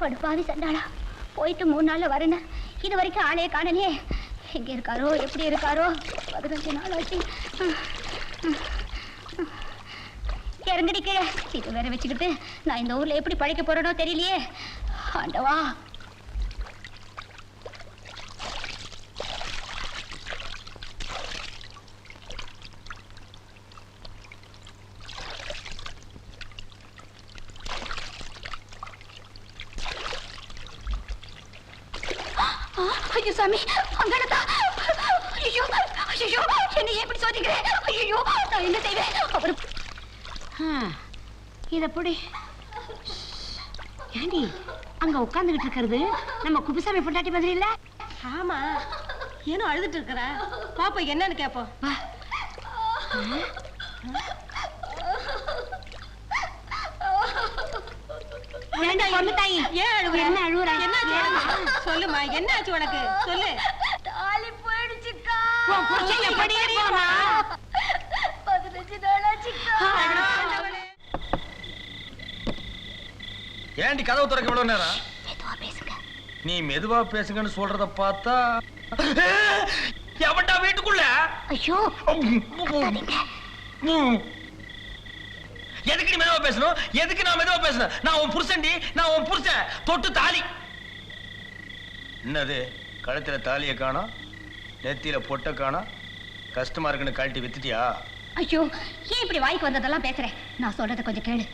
படுப்பாவி சண்டாளா போயிட்டு 3 நாள்ல வரேன்னு இது வரைக்கும் ஆளே காணலையே. எங்க இருக்காரோ எப்படி இருக்காரோ? 15 நாள் ஆச்சு. இறங்கடி கீழே. இது வேற வச்சுக்கிட்டு நான் இந்த ஊர்ல எப்படி பழைக்க போறேனோ தெரியலையே. ஆண்டவா. ஐயோ சாமி, அங்கடா. ஐயோ ஐயோ, என்ன எப்படி சோதிக்கிறேன்? ஐயோ, நான் என்ன செய்வேன்? அவர் இத புடி. ஏண்டி அங்க உட்கார்ந்துகிட்டு இருக்கிறது நம்ம குப்புசாமி பொண்டாட்டி மாதிரி இல்ல? ஆமா, ஏனோ அழுதுட்டு இருக்கற. பாப்பா என்னன்னு கேப்போம். சொல்லுமா, என்ன ஆச்சு உனக்கு? சொல்லு. தாலி போயிடுச்சுக்கா. 15 நாள் ஆச்சுக்கா. ஏண்டி கதவு திறக்க இவ்வளவு நேரம்? மெதுவா பேசுங்க. நீ மெதுவா பேசுங்கன்னு சொல்றத பார்த்தா எவன்டா வீட்டுக்குள்ள? ஐயோ, எதுக்கு நீ மெதுவா பேசணும்? எதுக்கு நான் மெதுவா பேசணும்? நான் உன் புருஷன்டி, நான் உன் புருஷன். தொட்டு தாலி. என்னது கழுத்துல தாலியை காணோம், நெத்தியில பொட்டை காணோம். கஷ்டமா இருக்குன்னு கழட்டி வித்துட்டியா? ஐயோ, ஏன் இப்படி வாய்க்கு வந்ததெல்லாம் பேசுறேன்? நான் சொல்றத கொஞ்சம் கேளு.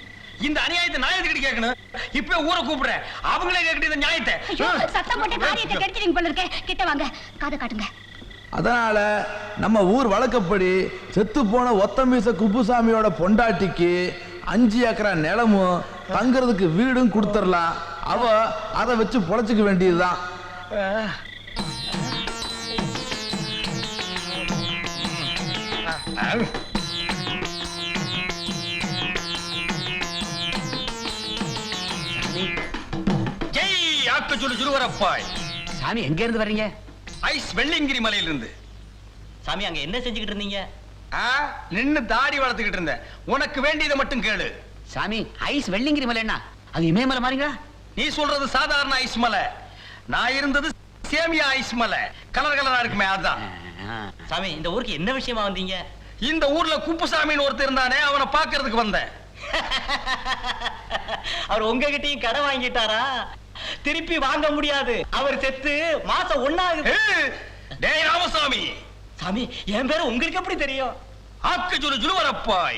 இந்த அநியாயத்தை நான் எதுக்கிட்டு கேட்கணும்? இப்ப ஊரை கூப்பிடுறேன், அவங்களே கேட்கிட்டு இந்த நியாயத்தை. ஐயோ, சத்தம் போட்டு காரியத்தை கெடுத்துறீங்க போல இருக்கே. கிட்ட வாங்க, காதை காட்டுங்க. அதனால நம்ம ஊர் வழக்கப்படி செத்து போன ஒத்தமீச குப்புசாமியோட பொண்டாட்டிக்கு 5 ஏக்கரா நிலமும் தங்குறதுக்கு வீடும் கொடுத்துடலாம். அவ அதை வச்சு பொழைச்சிக்க வேண்டியதுதான். ஜெய் ஆக்க சொல்லு சுருவரப்பாய். சாமி எங்க இருந்து வர்றீங்க? ஐஸ் வெள்ளியங்கிரி மலையில இருந்து. சாமி அங்க என்ன செஞ்சுக்கிட்டு இருந்தீங்க? நின்னு தாடி வளர்த்துக்கிட்டு இருந்தேன். உனக்கு வேண்டியதை மட்டும் கேளு. சாமி ஐஸ் வெள்ளியங்கிரி மலை என்ன? அது இமயமலை மாறீங்களா? நீ சொல்றது சாதாரண ஐஸ் மலை, நான் இருந்தது சேமியா ஐஸ் மலை. கலர் கலரா இருக்குமே அதான். சாமி இந்த ஊருக்கு என்ன விஷயமா வந்தீங்க? இந்த ஊர்ல குப்புசாமின்னு ஒருத்தர் இருந்தானே, அவனை பாக்குறதுக்கு வந்தேன். அவர் உங்ககிட்டயும் கடை வாங்கிட்டாரா? திருப்பி வாங்க முடியாது, அவர் செத்து மாசம் 1 ஆகுது. டேய் ராமசாமி. சாமி என் பேரு உங்களுக்கு எப்படி தெரியும்? ஆக்க சொல்லு சுருவரப்பாய்.